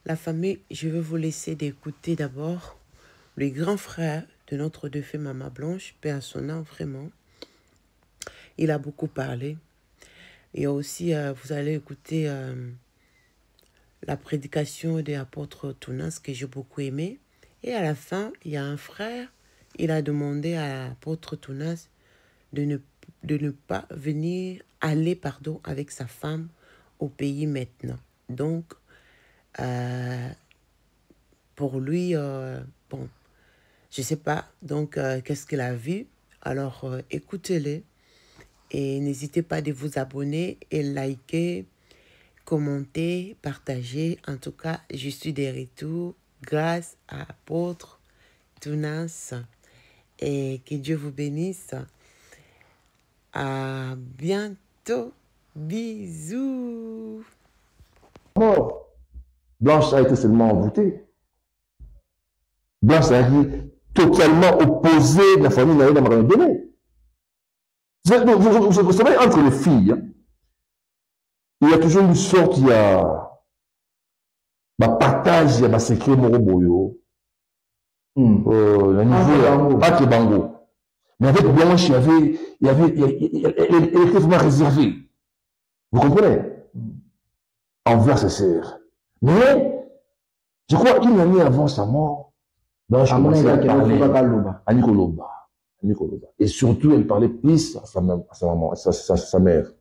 La famille, je vais vous laisser d'écouter d'abord le grand frère de notre défunt Maman Blanche, paix à son âme, vraiment. Il a beaucoup parlé. Et aussi, vous allez écouter la prédication de l'apôtre Tounas que j'ai beaucoup aimé. Et à la fin, il y a un frère, il a demandé à l'apôtre Tounas de ne pas aller avec sa femme au pays maintenant. Donc, pour lui, bon, je sais pas, donc qu'est-ce qu'il a vu. Alors, écoutez-le et n'hésitez pas de vous abonner et liker, commenter, partager. En tout cas, je suis de retour grâce à l'apôtre Tounas et que Dieu vous bénisse. À bientôt. Bisous. Mort. Blanche a été seulement envoûtée. Blanche a été totalement opposée de la famille Naïda Maramedele. Vous savez, entre les filles, hein, il y a toujours une sorte, il y a partage, il y a secret moroboyo. Le niveau, pas que Bango. Mais avec Blanche, elle était vraiment réservée. Vous comprenez? Envers ses sœurs. Mais, je crois une année avant sa mort, Blanche commençait à parler à Nicoloba. Et surtout, elle parlait plus à sa maman, à sa mère.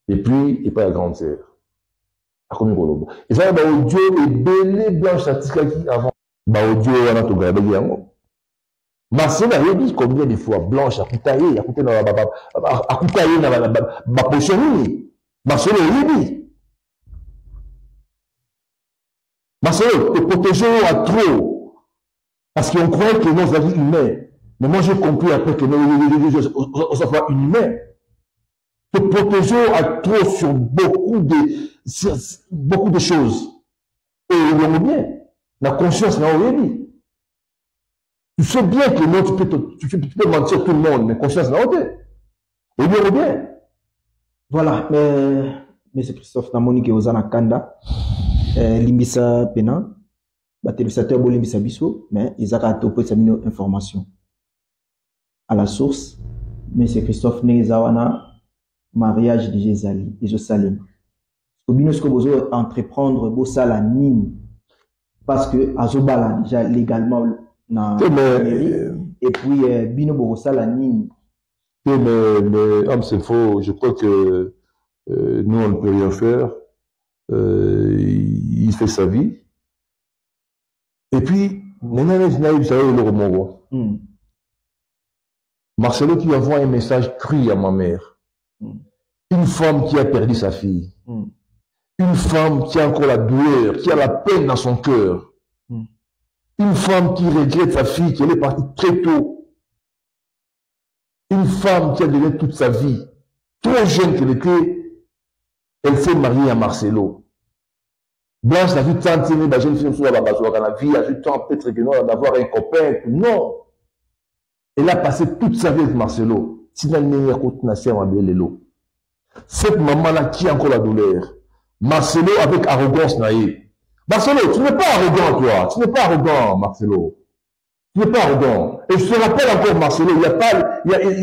Et puis, et pas la grande sœur. À Nicoloba. Et ça, audio est belé Blanche Satikaki avant. Audio, on a tout gardé. Marcel a dit combien de fois Blanche a coûté dans la potion. Marcel a dit. Marcel, te protéger à trop. Parce qu'on croit que nous avons humains. Mais moi, j'ai compris après que nous sommes humains. Te protéger à trop sur beaucoup de choses. Et il y a bien. La conscience n'a rien dit. Tu sais bien que non, tu peux mentir tout le monde, mais conscience n'a rien. Et il y a bien. Voilà, mais c'est Christophe Namoni qui est aux Anakanda. Limbisa Pena. Téléspectateur bo limbisa biso, mais ils ont topé sa information. À la source, mais c'est Christophe Nezawana, mariage de Jézali, et Josalem. Parce que vous avez entreprendre bossa la mine, parce que Azobala déjà légalement na mairie, et puis Bino bossa la mine. Mais homme c'est faux, je crois que nous on ne peut rien faire. Il fait sa vie. Et puis, Marcelo qui envoie un message cru à ma mère. Une femme qui a perdu sa fille. Une femme qui a encore la douleur, qui a la peine dans son cœur. Une femme qui regrette sa fille, qui est partie très tôt. Une femme qui a donné toute sa vie. Trop jeune qu'elle était, elle s'est mariée à Marcelo. Blanche a vu tant de la jeune fille sur la vie, a vu tant peut-être que non, d'avoir un copain. Non. Elle a passé toute sa vie avec Marcelo. Cette maman-là qui a encore la douleur. Marcelo avec arrogance naïe. Marcelo, tu n'es pas arrogant, toi. Tu n'es pas arrogant, Marcelo. Tu n'es pas arrogant. Et je te rappelle encore, Marcelo, il n'y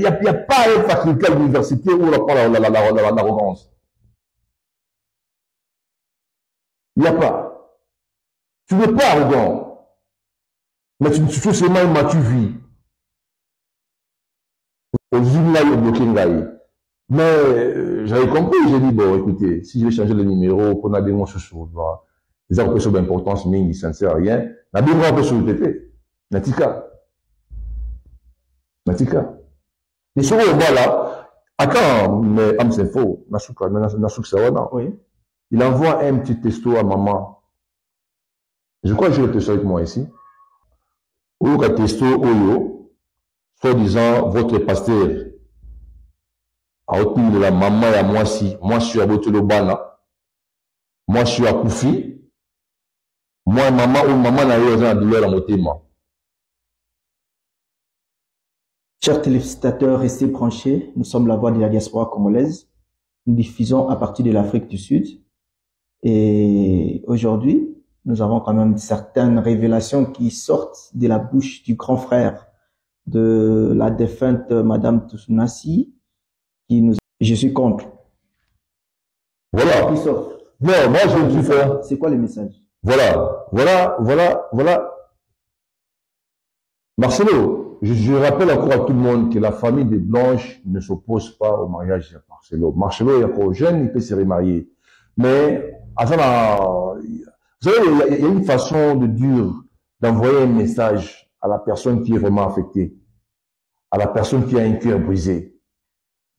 a pas une faculté à l'université où on apprend l'arrogance. Il n'y a pas. Tu n'es pas arrogant. Mais tu fais seulement une mature vie. Mais j'avais compris, j'ai dit, bon, écoutez, si je vais changer le numéro, pour n'a bien chouchou, les gens d'importance, mais ça ne sert à rien. N'a bien un peu sur le PP. Natika. Et sur le bas là, attends, mais c'est faux. Il envoie un petit texto à maman. Je crois que j'ai le texto avec moi ici. Ou le texto Oyo, soit disant votre pasteur. À autour de la maman et à moi si. Moi je suis à Botolobana. Moi je suis à Koufi. Moi maman ou maman n'a eu la douleur à motema. Chers téléspectateurs, restez branchés. Nous sommes la voix de la diaspora congolaise. Nous diffusons à partir de l'Afrique du Sud. Et aujourd'hui, nous avons quand même certaines révélations qui sortent de la bouche du grand frère de la défunte Madame Toussounassi, qui nous... Je suis contre. Voilà. Christophe. Non, moi je ne suis pas. C'est quoi le message? Voilà. Marcelo, je rappelle encore à tout le monde que la famille des Blanches ne s'oppose pas au mariage de Marcelo. Marcelo est encore jeune, il peut se remarier. Mais, vous savez, il y a une façon de dire, d'envoyer un message à la personne qui est vraiment affectée, à la personne qui a un cœur brisé.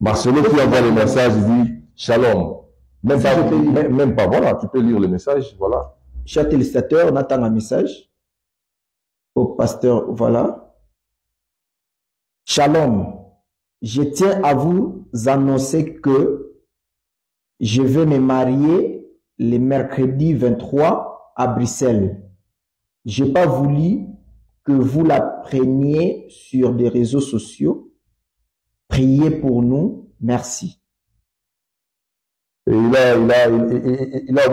Marcelo qui envoie le message, il dit Shalom. Même pas, voilà, tu peux lire le message, voilà. Cher téléspectateur, on attend un message au pasteur, voilà. Shalom, je tiens à vous annoncer que je vais me marier le mercredi 23 à Bruxelles. Je n'ai pas voulu que vous la preniez sur des réseaux sociaux. Priez pour nous, merci. Et il a eu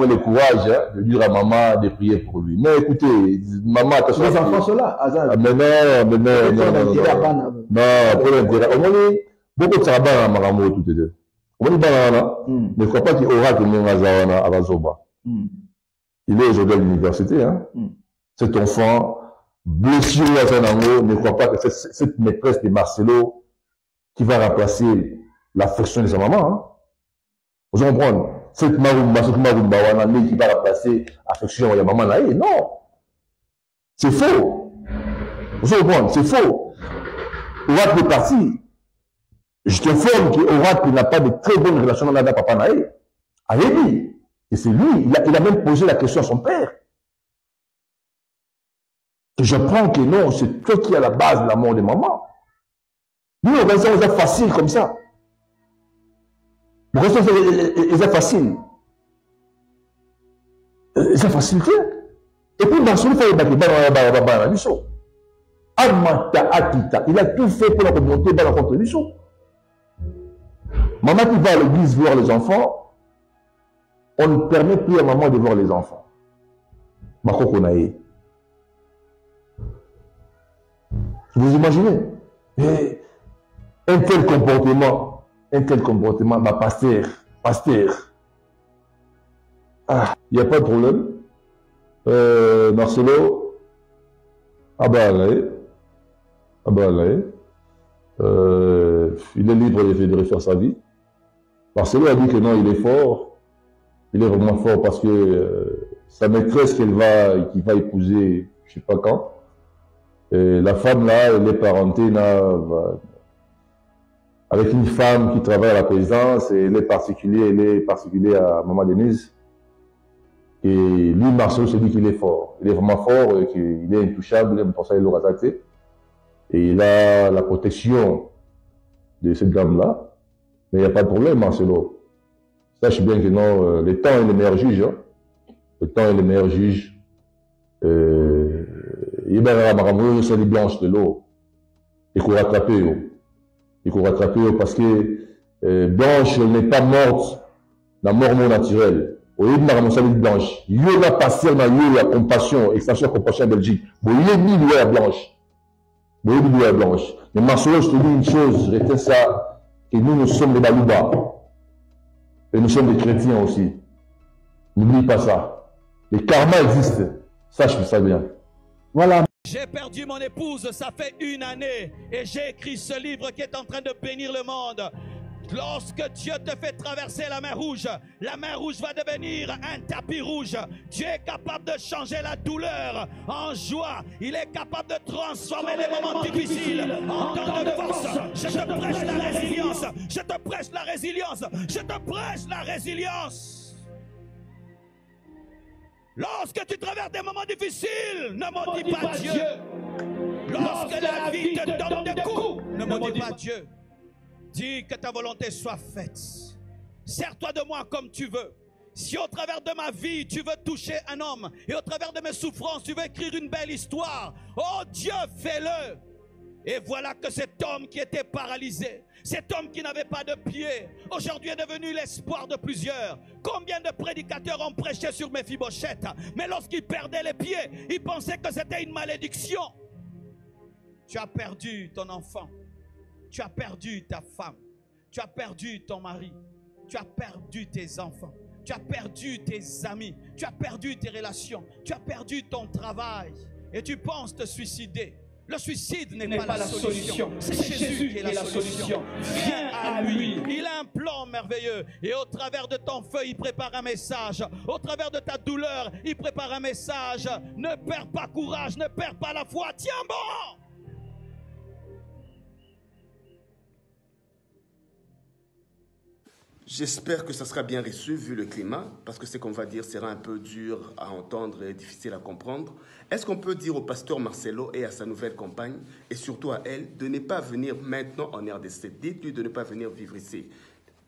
le courage de dire à maman de prier pour lui. Mais écoutez, maman, attention. Les enfants sont là, Azan. Mais non. Pour l'intérêt. On dit, beaucoup de travail à Maramo, tout est deux. On dit, ne crois pas qu'il aura que mon Azawana à Razoba. Il est aujourd'hui à l'université, hein. Cet enfant, blessé à Zanango, ne croit pas que c'est cette maîtresse de Marcelo qui va remplacer l'affection de sa maman, hein. Vous comprenez? Cette Marumba, qui va remplacer l'affection de la maman, là, non. C'est faux. Vous comprenez? C'est faux. Ourat est parti. Je t'informe qu'Ourat n'a pas de très bonnes relations avec papa Naé. Allez-y. Et c'est lui, il a même posé la question à son père. Et j'apprends que non, c'est toi qui es à la base de la mort de maman. Nous, on va dire facile comme ça. Pourquoi c'est facile? C'est facile. Et puis, dans son fait, il a tout fait pour la communauté dans la contribution. Maman qui va à l'église voir les enfants, on ne permet plus à maman de voir les enfants. Vous imaginez? Et un tel comportement, ma pasteur. Ah, il n'y a pas de problème. Marcelo, il est libre de refaire sa vie. Marcelo a dit que non, il est fort. Il est vraiment fort parce que sa maîtresse qu'il va épouser, je ne sais pas quand, la femme là, elle est parentée avec une femme qui travaille à la présidence et elle est particulière à Maman Denise. Et lui, Marcelo se dit qu'il est fort. Il est vraiment fort et qu'il est intouchable, pour ça il l'aura attaqué. Et il a la protection de cette dame-là. Mais il n'y a pas de problème, Marcelo. Sache bien que non, le temps est le meilleur juge. Hein. Le temps est le meilleur juge. Il y a des blanches de l'eau. Il faut rattraper. Il faut rattraper parce que Blanche n'est pas morte la mort non naturelle. Au lieu de la blanche, il y a passé la compassion, extension compassion en Belgique. Bon, il est mis à blanche. Mais Marcelo, je te dis une chose, je retiens ça, que nous sommes des Balouba. Et nous sommes des chrétiens aussi. N'oublie pas ça. Le karma existe. Sache ça bien. Voilà. J'ai perdu mon épouse, ça fait 1 année. Et j'ai écrit ce livre qui est en train de bénir le monde. Lorsque Dieu te fait traverser la mer rouge va devenir un tapis rouge. Dieu est capable de changer la douleur en joie. Il est capable de transformer les moments difficiles en temps de force. Je te prêche la résilience. Je te prêche la résilience. Je te prêche la résilience. Lorsque tu traverses des moments difficiles, ne maudis pas Dieu. Lorsque la vie te donne des coups, ne maudis pas Dieu. Dis que ta volonté soit faite. Sers-toi de moi comme tu veux. Si au travers de ma vie, tu veux toucher un homme, et au travers de mes souffrances, tu veux écrire une belle histoire, oh Dieu, fais-le. Et voilà que cet homme qui était paralysé, cet homme qui n'avait pas de pied, aujourd'hui est devenu l'espoir de plusieurs. Combien de prédicateurs ont prêché sur Méphibosheth, mais lorsqu'ils perdaient les pieds, ils pensaient que c'était une malédiction. Tu as perdu ton enfant, tu as perdu ta femme, tu as perdu ton mari, tu as perdu tes enfants, tu as perdu tes amis, tu as perdu tes relations, tu as perdu ton travail et tu penses te suicider. Le suicide n'est pas la solution. C'est Jésus qui est la solution. Viens à lui. Il a un plan merveilleux. Et au travers de ton feu, il prépare un message. Au travers de ta douleur, il prépare un message. Ne perds pas courage, ne perds pas la foi. Tiens bon. J'espère que ça sera bien reçu vu le climat, parce que ce qu'on va dire sera un peu dur à entendre et difficile à comprendre. Est-ce qu'on peut dire au pasteur Marcelo et à sa nouvelle compagne, et surtout à elle, de ne pas venir maintenant en RDC? Dites-lui de ne pas venir vivre ici.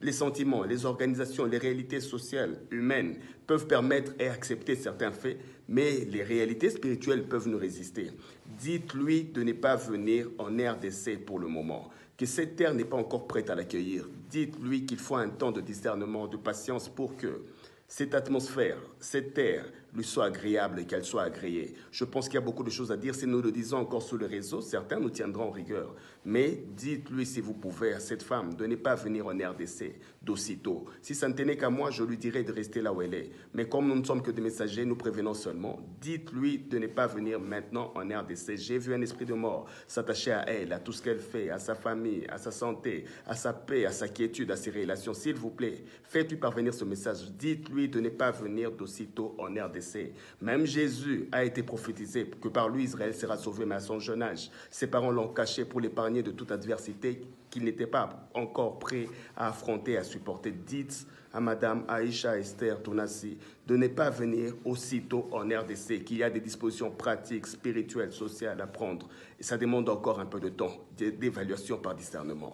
Les sentiments, les organisations, les réalités sociales, humaines peuvent permettre et accepter certains faits, mais les réalités spirituelles peuvent nous résister. Dites-lui de ne pas venir en RDC pour le moment, que cette terre n'est pas encore prête à l'accueillir. Dites-lui qu'il faut un temps de discernement, de patience pour que cette atmosphère, cette terre lui soit agréable et qu'elle soit agréée. Je pense qu'il y a beaucoup de choses à dire. Si nous le disons encore sur le réseau, certains nous tiendront en rigueur. Mais dites-lui, si vous pouvez, à cette femme de ne pas venir en RDC d'aussitôt. Si ça ne tenait qu'à moi, je lui dirais de rester là où elle est. Mais comme nous ne sommes que des messagers, nous prévenons seulement. Dites-lui de ne pas venir maintenant en RDC. J'ai vu un esprit de mort s'attacher à elle, à tout ce qu'elle fait, à sa famille, à sa santé, à sa paix, à sa quiétude, à ses relations. S'il vous plaît, faites-lui parvenir ce message. Dites-lui de ne pas venir d'aussitôt en RDC. Même Jésus a été prophétisé que par lui Israël sera sauvé, mais à son jeune âge, ses parents l'ont caché pour l'épargner de toute adversité qu'il n'était pas encore prêt à affronter, à supporter. Dites à Madame Aïcha Esther Tounassi de ne pas venir aussitôt en RDC, qu'il y a des dispositions pratiques, spirituelles, sociales à prendre. Et ça demande encore un peu de temps, d'évaluation par discernement.